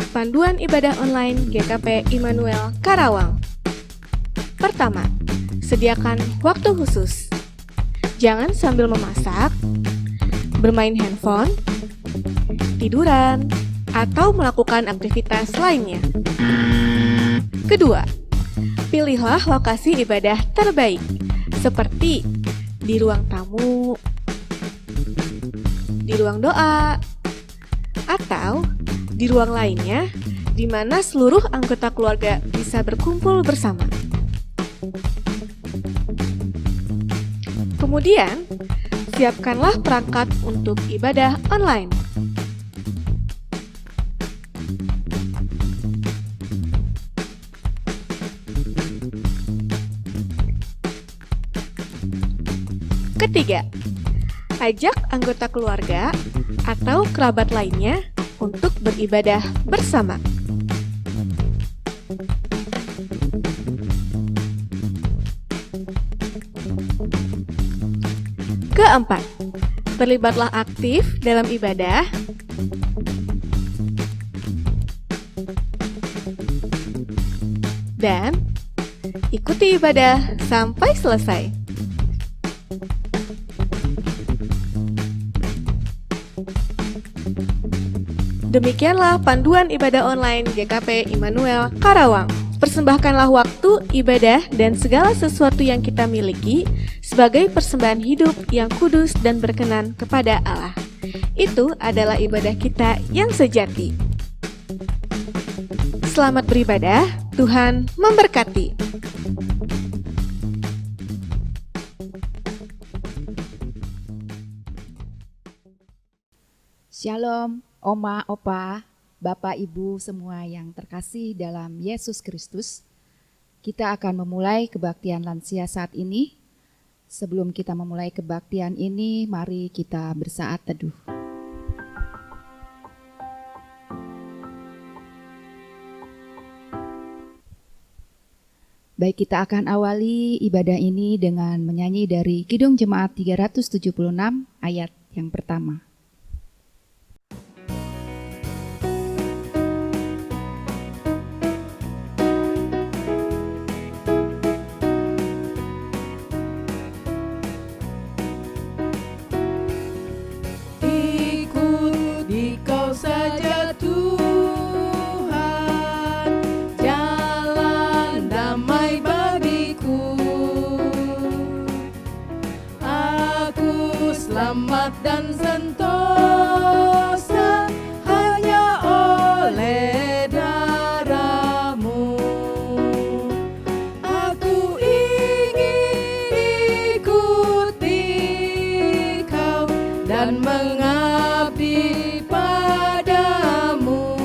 Panduan Ibadah Online GKP Immanuel Karawang. Pertama, sediakan waktu khusus. Jangan sambil memasak, bermain handphone, tiduran, atau melakukan aktivitas lainnya. Kedua, pilihlah lokasi ibadah terbaik, seperti di ruang tamu, di ruang doa, atau di ruang lainnya di mana seluruh anggota keluarga bisa berkumpul bersama. Kemudian, siapkanlah perangkat untuk ibadah online. Ketiga, ajak anggota keluarga atau kerabat lainnya untuk beribadah bersama. Keempat, terlibatlah aktif dalam ibadah. Dan ikuti ibadah sampai selesai. Demikianlah panduan ibadah online GKP Immanuel Karawang. Persembahkanlah waktu, ibadah, dan segala sesuatu yang kita miliki sebagai persembahan hidup yang kudus dan berkenan kepada Allah. Itu adalah ibadah kita yang sejati. Selamat beribadah, Tuhan memberkati. Shalom, Oma, Opa, Bapak, Ibu semua yang terkasih dalam Yesus Kristus. Kita akan memulai kebaktian lansia saat ini. Sebelum kita memulai kebaktian ini, mari kita bersaat teduh. Baik, kita akan awali ibadah ini dengan menyanyi dari Kidung Jemaat 376 ayat yang pertama. Selamat dan sentosa hanya oleh darah-Mu. Aku ingin ikuti Kau dan mengabdi padamu.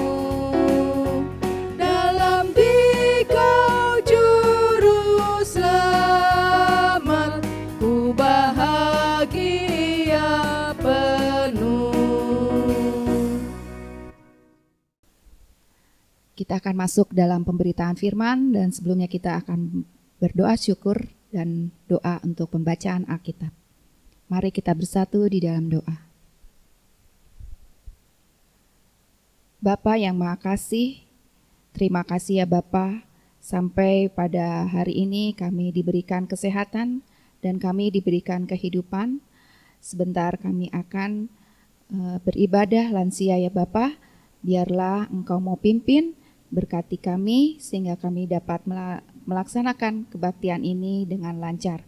Dalam Dikau juru selamat, ku bahagia Kita akan masuk dalam pemberitaan firman dan sebelumnya kita akan berdoa syukur dan doa untuk pembacaan Alkitab. Mari kita bersatu di dalam doa. Bapa yang Maha Kasih, terima kasih ya Bapa, sampai pada hari ini kami diberikan kesehatan dan kami diberikan kehidupan. Sebentar kami akan beribadah lansia ya Bapa, biarlah Engkau mau pimpin, berkati kami sehingga kami dapat melaksanakan kebaktian ini dengan lancar.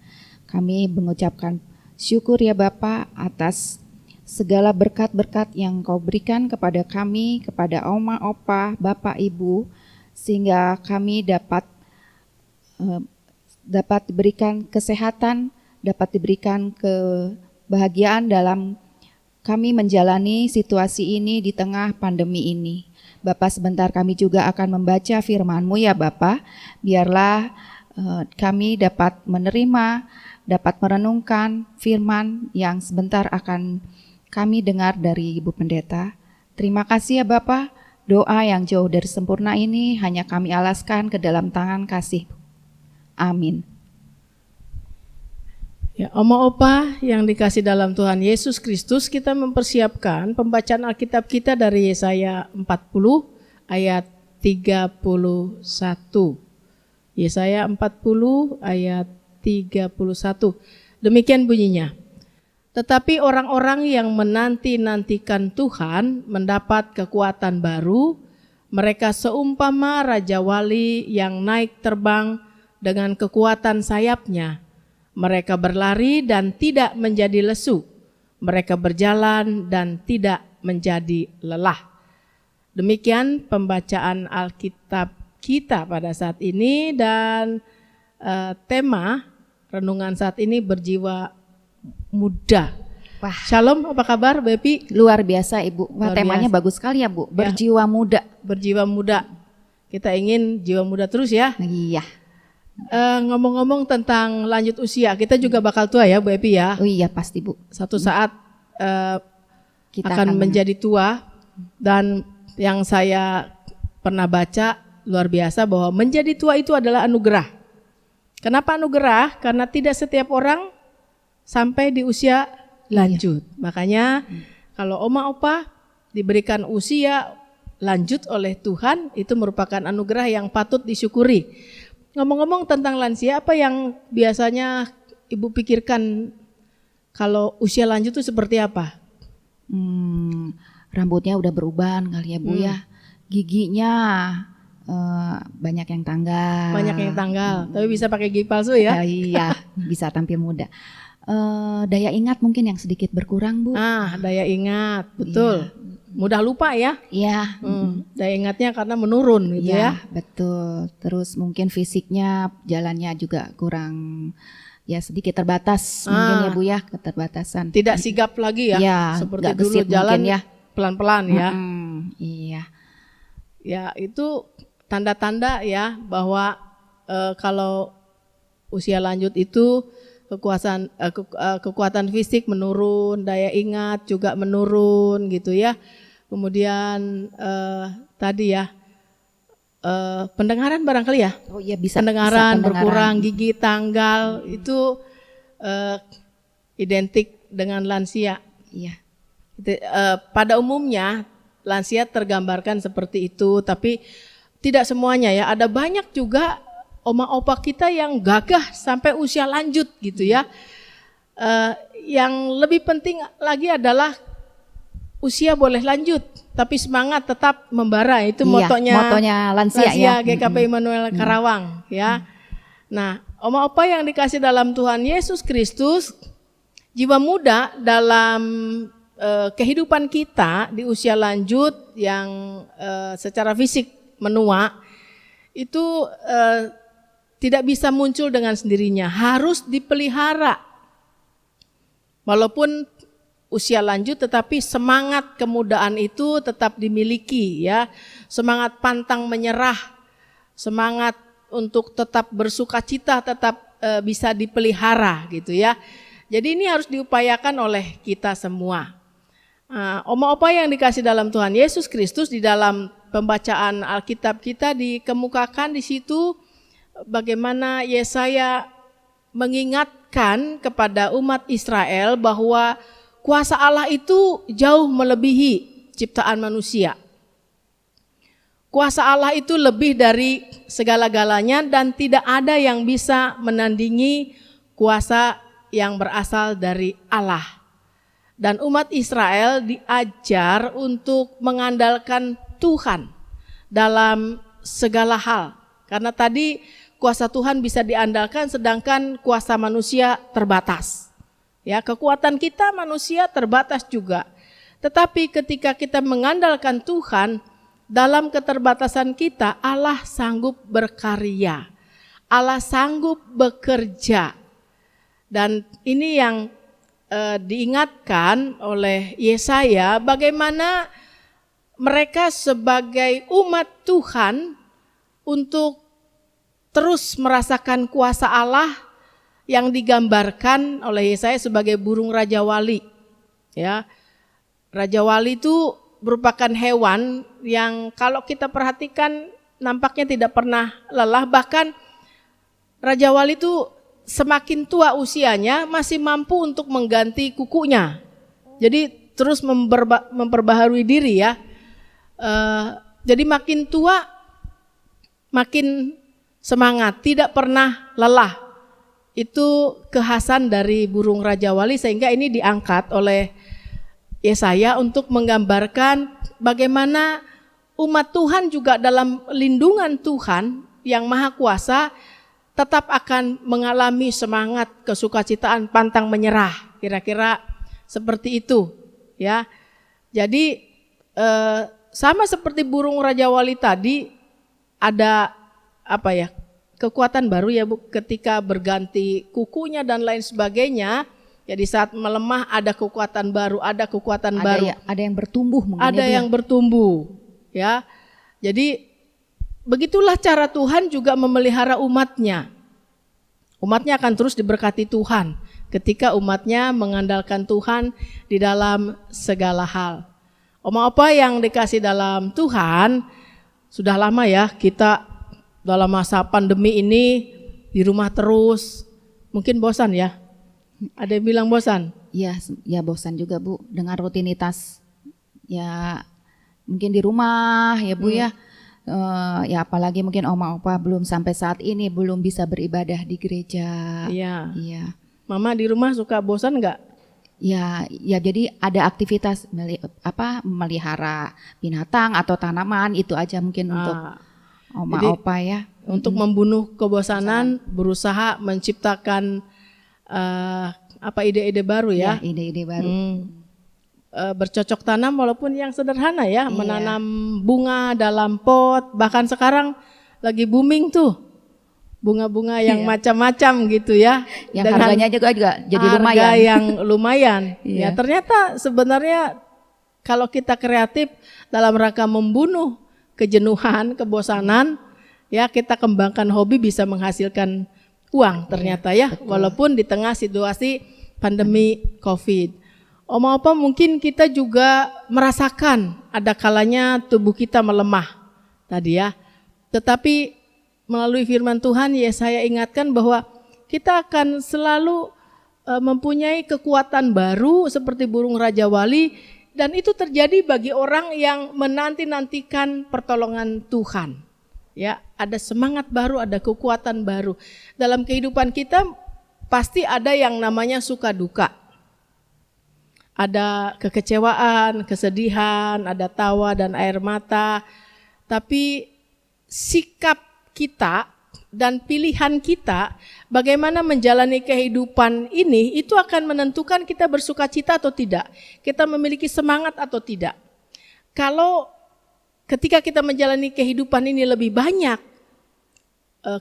Kami mengucapkan syukur ya Bapa atas segala berkat-berkat yang Kau berikan kepada kami, kepada Oma, Opa, Bapak, Ibu, sehingga kami dapat diberikan kesehatan, dapat diberikan kebahagiaan dalam kami menjalani situasi ini di tengah pandemi ini. Bapak, sebentar kami juga akan membaca firman-Mu ya Bapak, biarlah kami dapat menerima, dapat merenungkan firman yang sebentar akan kami dengar dari Ibu Pendeta. Terima kasih ya Bapak, doa yang jauh dari sempurna ini hanya kami alaskan ke dalam tangan kasih. Amin. Ya, Oma Opa yang dikasih dalam Tuhan Yesus Kristus, kita mempersiapkan pembacaan Alkitab kita dari Yesaya 40 ayat 31. Yesaya 40 ayat 31. Demikian bunyinya. Tetapi orang-orang yang menanti-nantikan Tuhan mendapat kekuatan baru, mereka seumpama Raja Wali yang naik terbang dengan kekuatan sayapnya. Mereka berlari dan tidak menjadi lesu. Mereka berjalan dan tidak menjadi lelah. Demikian pembacaan Alkitab kita pada saat ini, dan tema renungan saat ini berjiwa muda. Wah, Shalom, apa kabar Bepi? luar biasa Ibu. Wah, Luar temanya biasa. bagus sekali ya Bu. Berjiwa muda. Berjiwa muda. Kita ingin jiwa muda terus ya. Iya. Ngomong-ngomong tentang lanjut usia, kita juga bakal tua ya Bu Epi ya. Oh iya pasti Bu. Satu saat Kita akan menjadi tua, dan yang saya pernah baca luar biasa bahwa menjadi tua itu adalah anugerah. Kenapa anugerah? Karena tidak setiap orang sampai di usia lanjut. Makanya kalau Oma Opa diberikan usia lanjut oleh Tuhan, itu merupakan anugerah yang patut disyukuri. Ngomong-ngomong tentang lansia, apa yang biasanya Ibu pikirkan kalau usia lanjut itu seperti apa? Rambutnya udah beruban kali ya Bu ya. Giginya banyak yang tanggal. Banyak yang tanggal, tapi bisa pakai gigi palsu ya? Iya, bisa tampil muda. Daya ingat mungkin yang sedikit berkurang Bu. Daya ingat, betul. Mudah lupa ya? Iya. Daya ingatnya karena menurun gitu ya? Betul. Terus mungkin fisiknya, jalannya juga kurang, ya sedikit terbatas mungkin ya Bu ya, keterbatasan. Tidak sigap lagi ya? Iya, Seperti nggak dulu gesit jalan mungkin ya. pelan-pelan ya? Iya. Ya itu tanda-tanda ya bahwa kalau usia lanjut itu kekuatan fisik menurun, daya ingat juga menurun gitu ya. Kemudian tadi ya pendengaran barangkali ya. Oh iya bisa. Pendengaran bisa berkurang, gigi tanggal itu identik dengan lansia. Iya. Pada umumnya lansia tergambarkan seperti itu, tapi tidak semuanya ya. Ada banyak juga oma opa kita yang gagah sampai usia lanjut gitu ya. Yang lebih penting lagi adalah usia boleh lanjut, tapi semangat tetap membara. Itu motonya lansia ya. GKP Immanuel Karawang ya. Nah, oma opa yang dikasih dalam Tuhan Yesus Kristus, jiwa muda dalam kehidupan kita di usia lanjut yang secara fisik menua itu tidak bisa muncul dengan sendirinya, harus dipelihara. Walaupun usia lanjut tetapi semangat kemudaan itu tetap dimiliki ya. Semangat pantang menyerah, semangat untuk tetap bersukacita tetap bisa dipelihara gitu ya. Jadi ini harus diupayakan oleh kita semua. Oma opa yang dikasih dalam Tuhan Yesus Kristus, di dalam pembacaan Alkitab kita dikemukakan di situ bagaimana Yesaya mengingatkan kepada umat Israel bahwa kuasa Allah itu jauh melebihi ciptaan manusia. Kuasa Allah itu lebih dari segala-galanya dan tidak ada yang bisa menandingi kuasa yang berasal dari Allah. Dan umat Israel diajar untuk mengandalkan Tuhan dalam segala hal. Karena tadi kuasa Tuhan bisa diandalkan sedangkan kuasa manusia terbatas. Ya, kekuatan kita manusia terbatas juga. Tetapi ketika kita mengandalkan Tuhan, dalam keterbatasan kita Allah sanggup berkarya. Allah sanggup bekerja. Dan ini yang diingatkan oleh Yesaya, bagaimana mereka sebagai umat Tuhan untuk terus merasakan kuasa Allah yang digambarkan oleh Yesaya sebagai burung Raja Wali. Ya, Raja Wali itu merupakan hewan yang kalau kita perhatikan nampaknya tidak pernah lelah, bahkan Raja Wali itu semakin tua usianya masih mampu untuk mengganti kukunya. Jadi terus memperbaharui diri ya. Jadi makin tua makin semangat, tidak pernah lelah. Itu kekhasan dari burung Raja Wali, sehingga ini diangkat oleh Yesaya untuk menggambarkan bagaimana umat Tuhan juga dalam lindungan Tuhan yang Maha Kuasa tetap akan mengalami semangat, kesukacitaan, pantang menyerah. Kira-kira seperti itu ya. Jadi sama seperti burung Raja Wali tadi, ada kekuatan baru ya Bu, ketika berganti kukunya dan lain sebagainya. Jadi saat melemah ada kekuatan baru, ada kekuatan baru. Ada yang bertumbuh mungkin. Ada ya, yang bertumbuh ya. Jadi begitulah cara Tuhan juga memelihara umatnya. Umatnya akan terus diberkati Tuhan ketika umatnya mengandalkan Tuhan di dalam segala hal. Oma opa yang dikasih dalam Tuhan, sudah lama ya kita dalam masa pandemi ini di rumah terus. Mungkin bosan ya? Ada yang bilang bosan? Ya bosan juga Bu dengan rutinitas. Ya mungkin di rumah ya Bu ya. Ya apalagi mungkin oma opa belum sampai saat ini belum bisa beribadah di gereja. Iya. Iya. Mama di rumah suka bosan nggak? Ya jadi ada aktivitas memelihara binatang atau tanaman, itu aja mungkin untuk oma opa ya. Untuk membunuh kebosanan, berusaha menciptakan ide-ide baru ya. Ide-ide baru. Bercocok tanam walaupun yang sederhana ya, menanam bunga dalam pot, bahkan sekarang lagi booming tuh bunga-bunga yang macam-macam gitu ya, yang dengan harganya juga jadi lumayan. Harga yang lumayan. Ya Iya. ternyata sebenarnya kalau kita kreatif dalam rangka membunuh kejenuhan, kebosanan, ya kita kembangkan hobi bisa menghasilkan uang ternyata ya, walaupun di tengah situasi pandemi COVID. Oma opa mungkin kita juga merasakan ada kalanya tubuh kita melemah tadi ya. Tetapi melalui firman Tuhan Yesaya ingatkan bahwa kita akan selalu mempunyai kekuatan baru seperti burung Raja Wali, dan itu terjadi bagi orang yang menanti-nantikan pertolongan Tuhan. Ya, ada semangat baru, ada kekuatan baru. Dalam kehidupan kita pasti ada yang namanya suka duka. Ada kekecewaan, kesedihan, ada tawa dan air mata. Tapi sikap kita dan pilihan kita bagaimana menjalani kehidupan ini itu akan menentukan kita bersukacita atau tidak. Kita memiliki semangat atau tidak. Kalau ketika kita menjalani kehidupan ini lebih banyak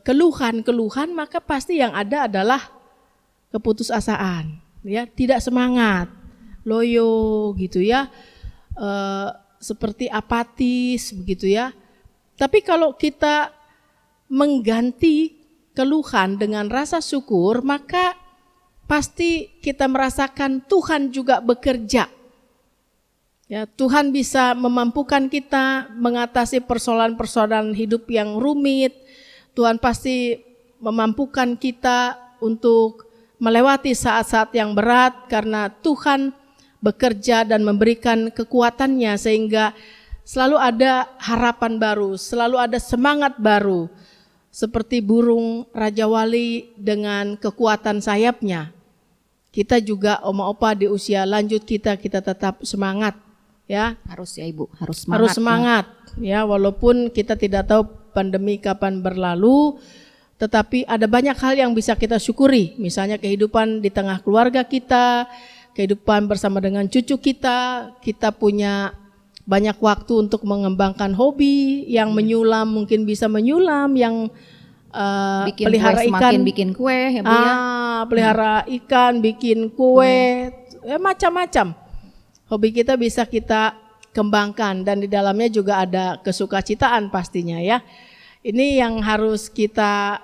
keluhan, maka pasti yang ada adalah keputusasaan, ya, tidak semangat, loyo gitu ya, seperti apatis begitu ya. Tapi kalau kita mengganti keluhan dengan rasa syukur, maka pasti kita merasakan Tuhan juga bekerja. Ya, Tuhan bisa memampukan kita mengatasi persoalan-persoalan hidup yang rumit. Tuhan pasti memampukan kita untuk melewati saat-saat yang berat karena Tuhan bekerja dan memberikan kekuatannya sehingga selalu ada harapan baru, selalu ada semangat baru. Seperti burung Raja Wali dengan kekuatan sayapnya. Kita juga oma opa di usia lanjut kita tetap semangat. Ya, harus ya Ibu, harus semangat. Harus semangat ya, walaupun kita tidak tahu pandemi kapan berlalu, tetapi ada banyak hal yang bisa kita syukuri. Misalnya kehidupan di tengah keluarga kita, kehidupan bersama dengan cucu kita punya banyak waktu untuk mengembangkan hobi, yang menyulam mungkin bisa menyulam, yang bikin pelihara kue, ikan, semakin bikin kue ya Bu ya. Pelihara ikan, bikin kue, ya macam-macam. Hobi kita bisa kita kembangkan dan di dalamnya juga ada kesukacitaan pastinya ya. Ini yang harus kita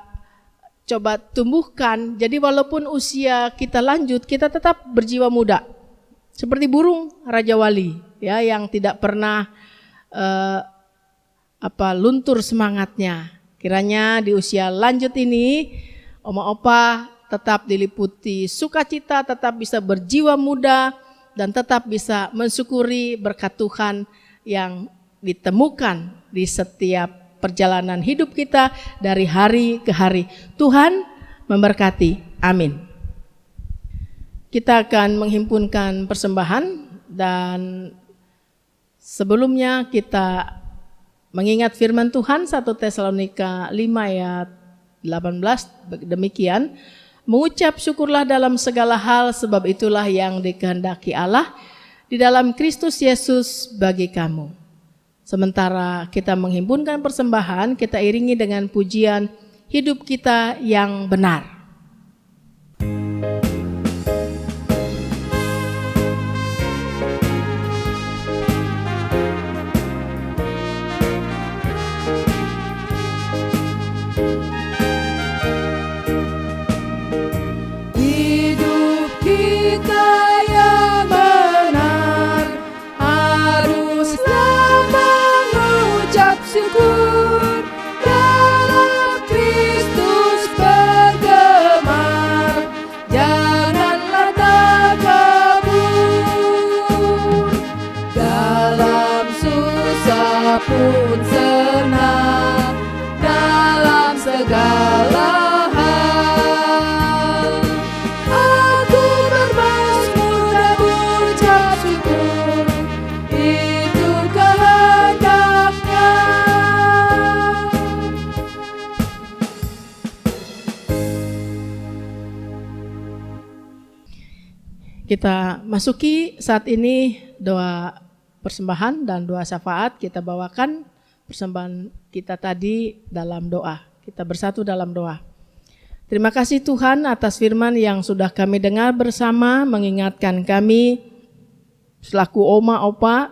coba tumbuhkan. Jadi walaupun usia kita lanjut, kita tetap berjiwa muda. Seperti burung Raja Wali ya, yang tidak pernah luntur semangatnya. Kiranya di usia lanjut ini oma opa tetap diliputi sukacita, tetap bisa berjiwa muda, dan tetap bisa mensyukuri berkat Tuhan yang ditemukan di setiap perjalanan hidup kita dari hari ke hari. Tuhan memberkati. Amin. Kita akan menghimpunkan persembahan, dan sebelumnya kita mengingat firman Tuhan 1 Tesalonika 5 ayat 18 demikian, mengucap syukurlah dalam segala hal, sebab itulah yang dikehendaki Allah di dalam Kristus Yesus bagi kamu. Sementara kita menghimpunkan persembahan, kita iringi dengan pujian hidup kita yang benar. Pun senang dalam segala hal. Aku bermazmur dan ucap syukur, itu kehendaknya. Kita masuki saat ini doa persembahan dan doa syafaat. Kita bawakan persembahan kita tadi dalam doa. Kita bersatu dalam doa. Terima kasih Tuhan atas firman yang sudah kami dengar bersama, mengingatkan kami selaku oma opa,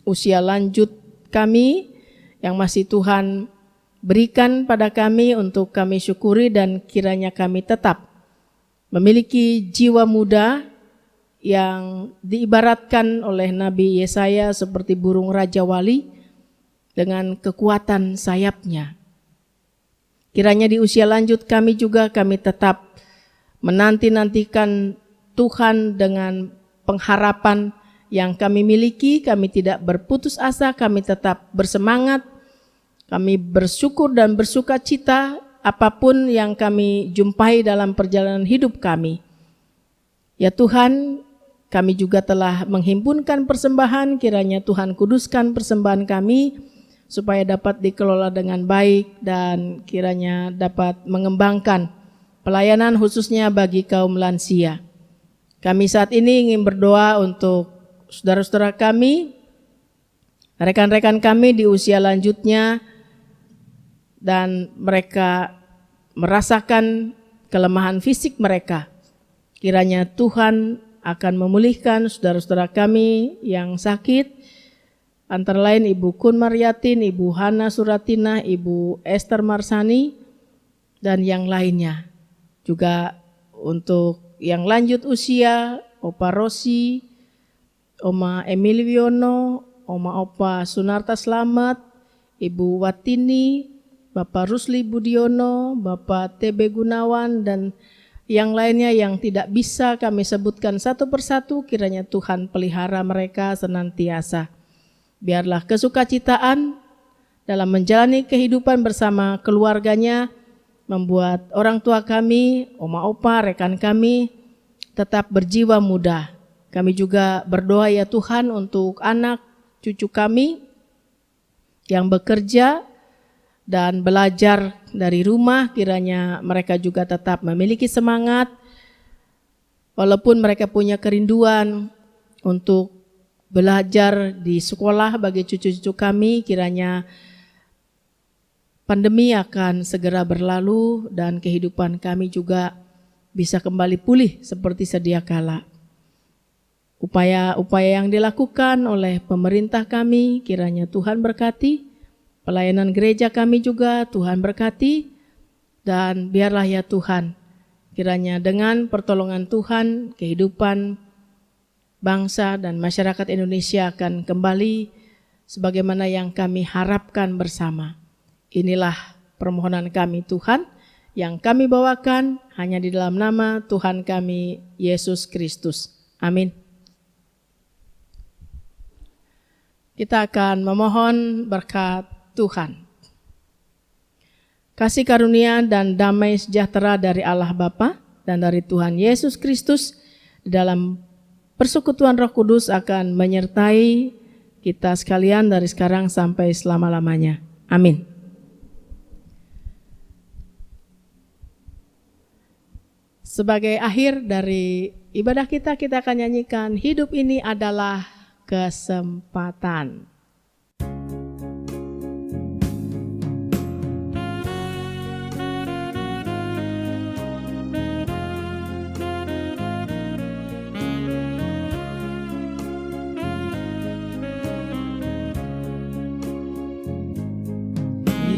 usia lanjut kami yang masih Tuhan berikan pada kami untuk kami syukuri, dan kiranya kami tetap memiliki jiwa muda yang diibaratkan oleh Nabi Yesaya seperti burung Raja Wali dengan kekuatan sayapnya. Kiranya di usia lanjut kami juga, kami tetap menanti-nantikan Tuhan dengan pengharapan yang kami miliki. Kami tidak berputus asa, kami tetap bersemangat, kami bersyukur dan bersuka cita apapun yang kami jumpai dalam perjalanan hidup kami. Ya Tuhan, kami juga telah menghimpunkan persembahan, kiranya Tuhan kuduskan persembahan kami supaya dapat dikelola dengan baik dan kiranya dapat mengembangkan pelayanan khususnya bagi kaum lansia. Kami saat ini ingin berdoa untuk saudara-saudara kami, rekan-rekan kami di usia lanjutnya, dan mereka merasakan kelemahan fisik mereka. Kiranya Tuhan akan memulihkan saudara-saudara kami yang sakit, antara lain Ibu Kun Maryatin, Ibu Hana Suratina, Ibu Esther Marsani, dan yang lainnya. Juga untuk yang lanjut usia, Opa Rosi, Oma Emiliono, Oma Opa Sunarta Slamet, Ibu Watini, Bapak Rusli Budiono, Bapak TB Gunawan, dan yang lainnya yang tidak bisa kami sebutkan satu persatu. Kiranya Tuhan pelihara mereka senantiasa. Biarlah kesukacitaan dalam menjalani kehidupan bersama keluarganya membuat orang tua kami, oma opa, rekan kami tetap berjiwa muda. Kami juga berdoa ya Tuhan untuk anak cucu kami yang bekerja dan belajar dari rumah, kiranya mereka juga tetap memiliki semangat, walaupun mereka punya kerinduan untuk belajar di sekolah bagi cucu-cucu kami. Kiranya pandemi akan segera berlalu dan kehidupan kami juga bisa kembali pulih seperti sedia kala. Upaya-upaya yang dilakukan oleh pemerintah kami, kiranya Tuhan berkati. Pelayanan gereja kami juga Tuhan berkati, dan biarlah ya Tuhan, kiranya dengan pertolongan Tuhan kehidupan bangsa dan masyarakat Indonesia akan kembali sebagaimana yang kami harapkan bersama. Inilah permohonan kami Tuhan, yang kami bawakan hanya di dalam nama Tuhan kami, Yesus Kristus. Amin. Kita akan memohon berkat Tuhan. Kasih karunia dan damai sejahtera dari Allah Bapa dan dari Tuhan Yesus Kristus dalam persekutuan Roh Kudus akan menyertai kita sekalian dari sekarang sampai selama-lamanya. Amin. Sebagai akhir dari ibadah kita akan nyanyikan Hidup Ini Adalah Kesempatan.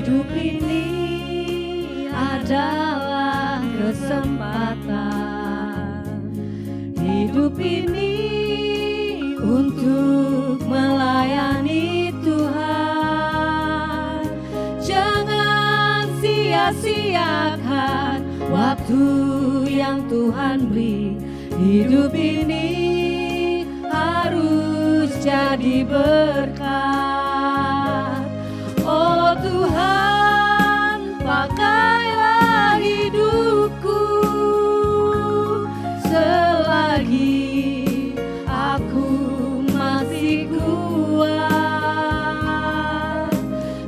Hidup ini adalah kesempatan. Hidup ini untuk melayani Tuhan. Jangan sia-siakan waktu yang Tuhan beri. Hidup ini harus jadi berkat. Oh Tuhan, pakailah hidupku selagi aku masih kuat.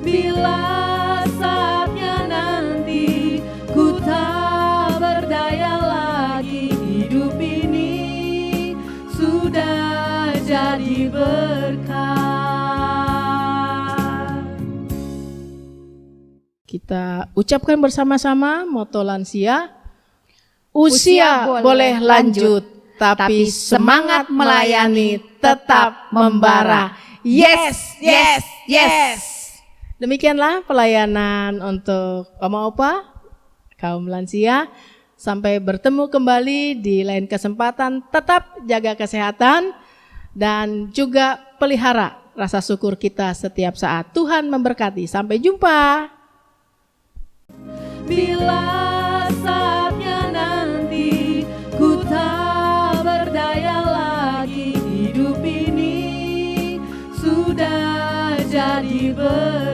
Bila saatnya nanti ku tak berdaya lagi, hidup ini sudah jadi berkat. Kita ucapkan bersama-sama moto lansia. Usia boleh lanjut, tapi semangat melayani tetap membara. Yes, yes, yes. Demikianlah pelayanan untuk Oma Opa, kaum lansia. Sampai bertemu kembali di lain kesempatan. Tetap jaga kesehatan dan juga pelihara rasa syukur kita setiap saat. Tuhan memberkati. Sampai jumpa. Bila saatnya nanti ku tak berdaya lagi, hidup ini sudah jadi berkat.